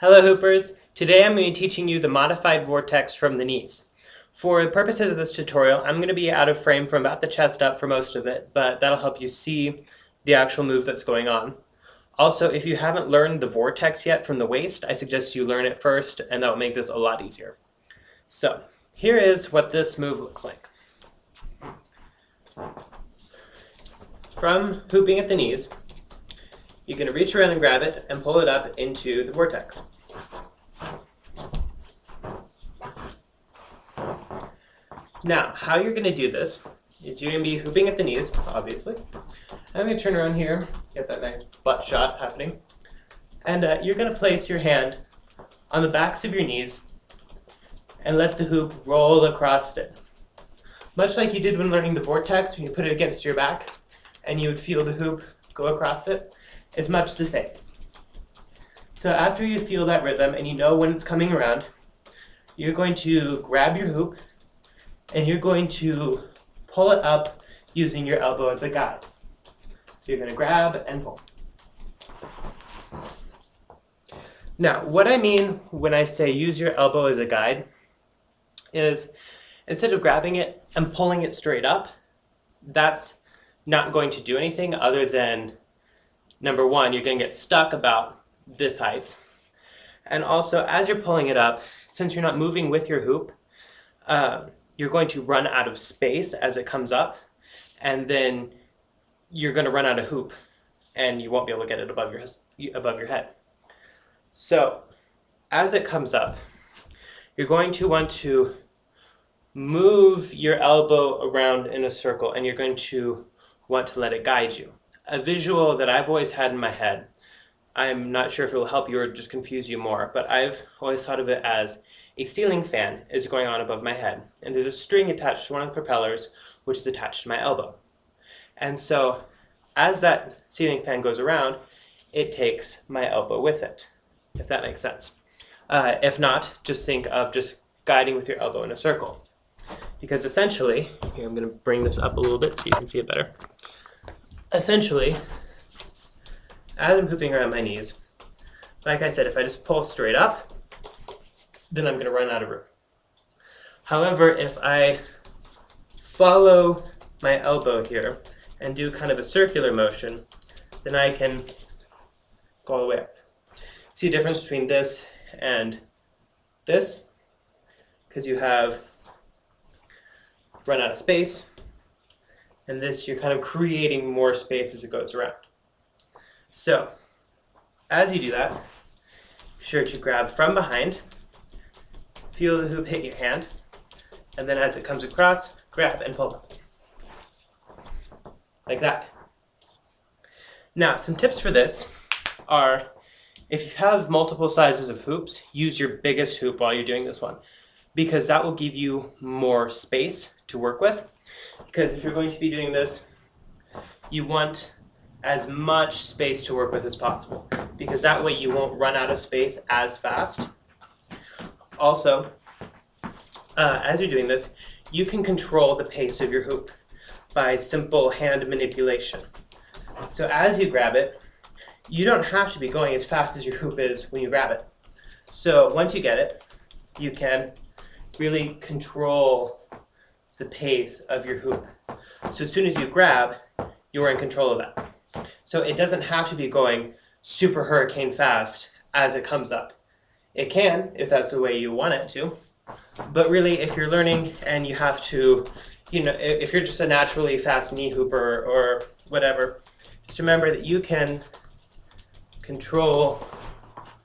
Hello Hoopers! Today I'm going to be teaching you the modified vortex from the knees. For the purposes of this tutorial, I'm going to be out of frame from about the chest up for most of it, but that'll help you see the actual move that's going on. Also, if you haven't learned the vortex yet from the waist, I suggest you learn it first, and that will make this a lot easier. So, here is what this move looks like. From hooping at the knees, you're going to reach around and grab it and pull it up into the vortex. Now, how you're going to do this is you're going to be hooping at the knees, obviously. I'm going to turn around here, get that nice butt shot happening. And you're going to place your hand on the backs of your knees and let the hoop roll across it. Much like you did when learning the vortex, when you put it against your back and you would feel the hoop go across it, it's much the same. So after you feel that rhythm and you know when it's coming around, you're going to grab your hoop and you're going to pull it up using your elbow as a guide. So you're going to grab and pull. Now, what I mean when I say use your elbow as a guide is instead of grabbing it and pulling it straight up, that's not going to do anything other than, number one, you're going to get stuck about this height. And also, as you're pulling it up, since you're not moving with your hoop, you're going to run out of space as it comes up, and then you're going to run out of hoop, and you won't be able to get it above your head. So, as it comes up, you're going to want to move your elbow around in a circle, and you're going to want to let it guide you. A visual that I've always had in my head, I'm not sure if it will help you or just confuse you more, but I've always thought of it as a ceiling fan is going on above my head, and there's a string attached to one of the propellers, which is attached to my elbow. And so, as that ceiling fan goes around, it takes my elbow with it, if that makes sense. If not, just think of just guiding with your elbow in a circle. Because essentially, here I'm going to bring this up a little bit so you can see it better. Essentially, as I'm hooping around my knees, like I said, if I just pull straight up, then I'm going to run out of room. However, if I follow my elbow here and do kind of a circular motion, then I can go all the way up. See the difference between this and this? Because you have run out of space, and this you're kind of creating more space as it goes around. So, as you do that, be sure to grab from behind, feel the hoop hit your hand, and then as it comes across, grab and pull up. Like that. Now, some tips for this are, if you have multiple sizes of hoops, use your biggest hoop while you're doing this one, because that will give you more space to work with. Because if you're going to be doing this, you want as much space to work with as possible, because that way you won't run out of space as fast. Also, as you're doing this, you can control the pace of your hoop by simple hand manipulation. So as you grab it, you don't have to be going as fast as your hoop is when you grab it. So once you get it, you can really control the pace of your hoop. So as soon as you grab, you're in control of that. So it doesn't have to be going super hurricane fast as it comes up. It can, if that's the way you want it to. But really, if you're learning and you have to, if you're just a naturally fast knee hooper or whatever, just remember that you can control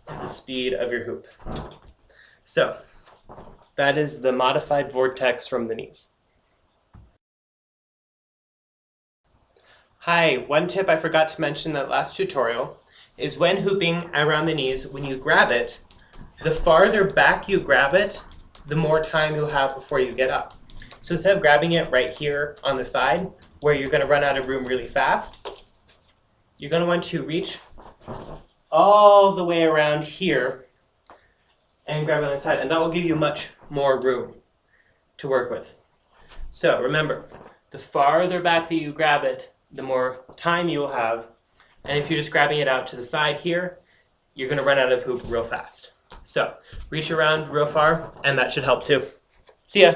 the speed of your hoop. So, that is the modified vortex from the knees. Hi, one tip I forgot to mention in that last tutorial is when hooping around the knees, when you grab it, the farther back you grab it, the more time you'll have before you get up. So instead of grabbing it right here on the side, where you're going to run out of room really fast, you're going to want to reach all the way around here and grab it on the side, and that will give you much more room to work with. So remember, the farther back that you grab it, the more time you'll have, and if you're just grabbing it out to the side here, you're going to run out of hoop real fast. So reach around real far, and that should help too. See ya.